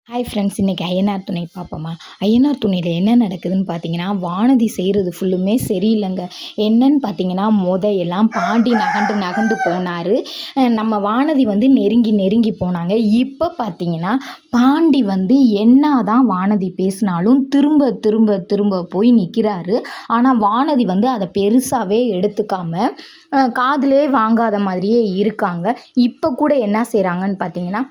Hi friends, இன்றைக்கி ஐயனார் துணை பார்ப்போமா? ஐயனார் துணையில் என்ன நடக்குதுன்னு பார்த்தீங்கன்னா, வானதி செய்கிறது ஃபுல்லுமே சரியில்லைங்க. என்னன்னு பார்த்தீங்கன்னா, எல்லாம் பாண்டி நகண்டு நகண்டு போனார். நம்ம வானதி வந்து நெருங்கி நெருங்கி போனாங்க. இப்போ பார்த்தீங்கன்னா, பாண்டி வந்து என்ன தான் வானதி பேசினாலும் திரும்ப திரும்ப திரும்ப போய் நிற்கிறாரு. ஆனால் வானதி வந்து அதை பெருசாகவே எடுத்துக்காம காதிலே வாங்காத மாதிரியே இருக்காங்க. இப்போ கூட என்ன செய்கிறாங்கன்னு பார்த்தீங்கன்னா,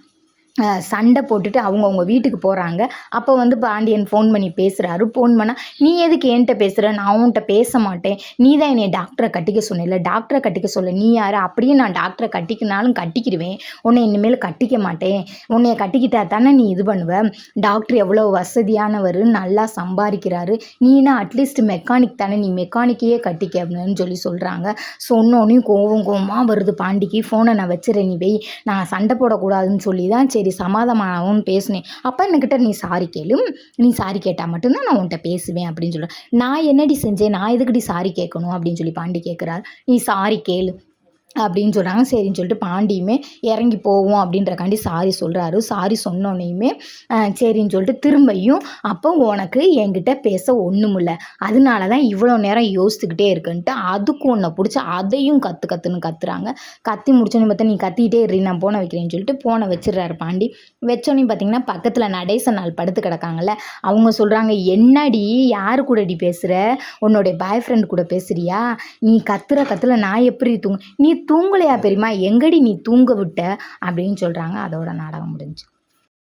சண்டை போட்டுட்டு அவங்கவுங்க வீட்டுக்கு போகிறாங்க. அப்போ வந்து பாண்டியன் ஃபோன் பண்ணி பேசுகிறாரு. ஃபோன் பண்ணால், "நீ எதுக்கு என்கிட்ட பேசுகிற? நான் உன்கிட்ட பேச மாட்டேன். நீ தான் என்னை டாக்டரை கட்டிக்க சொன்னேல்ல, டாக்டரை கட்டிக்க சொல்ல நீ யார்? அப்படியே நான் டாக்டரை கட்டிக்கினாலும் கட்டிக்கிடுவேன். உன்னை இனிமேல் கட்டிக்க மாட்டேன். உன்னைய கட்டிக்கிட்டா தானே நீ இது பண்ணுவ. டாக்டர் எவ்வளோ வசதியானவர், நல்லா சம்பாதிக்கிறாரு. நீனா அட்லீஸ்ட் மெக்கானிக் தானே, நீ மெக்கானிக்கையே கட்டிக்க" அப்படின்னு சொல்கிறாங்க. சொன்னோன்னே கோவமாக வருது பாண்டிக்கு. "ஃபோனை நான் வச்சுறேன், நீ வை. நான் சண்டை போடக்கூடாதுன்னு சொல்லி தான் சரி சமாதானமாகவும் பேசினேன். அப்போ என்கிட்ட நீ சாரி கேளு. நீ சாரி கேட்டால் மட்டும்தான் நான் உன்கிட்ட பேசுவேன்" அப்படின்னு சொல்கிறேன். "நான் என்னடி செஞ்சேன்? நான் எதுக்குடி சாரி கேட்கணும்?" அப்படின்னு சொல்லி பாண்டி கேட்குறாரு. "நீ சாரி கேளு" அப்படின்னு சொல்கிறாங்க. சரின்னு சொல்லிட்டு பாண்டியுமே இறங்கி போவோம் அப்படின்றக்காண்டி சாரி சொல்கிறாரு. சாரி சொன்னோன்னையுமே சரின்னு சொல்லிட்டு திரும்பியும், "அப்போ உனக்கு என்கிட்ட பேச ஒன்றுமில்ல, அதனால தான் இவ்வளோ நேரம் யோசிச்சுக்கிட்டே இருக்குன்ட்டு அதுக்கு ஒன்றை பிடிச்சி அதையும் கற்று கற்றுன்னு கத்துறாங்க. கத்தி முடிச்சோன்னே பார்த்தா, "நீ கத்திக்கிட்டே இரு, நான் போனை வைக்கிறேன்னு" சொல்லிட்டு போனை வச்சிடுறாரு பாண்டி. வச்சோன்னே பார்த்தீங்கன்னா, பக்கத்தில் நடேசனால் படுத்து கிடக்காங்கல்ல, அவங்க சொல்கிறாங்க, "என்னடி யாரு கூடடி பேசுகிற? உன்னோடைய பாய் ஃப்ரெண்ட் கூட பேசுகிறியா? நீ கத்துற கத்துல நான் எப்படி தூங்க? நீ தூங்கலையா பெரியம்மா? எங்கடி நீ தூங்க விட்ட?" அப்படின்னு சொல்கிறாங்க. அதோட நாடகம் முடிஞ்சு.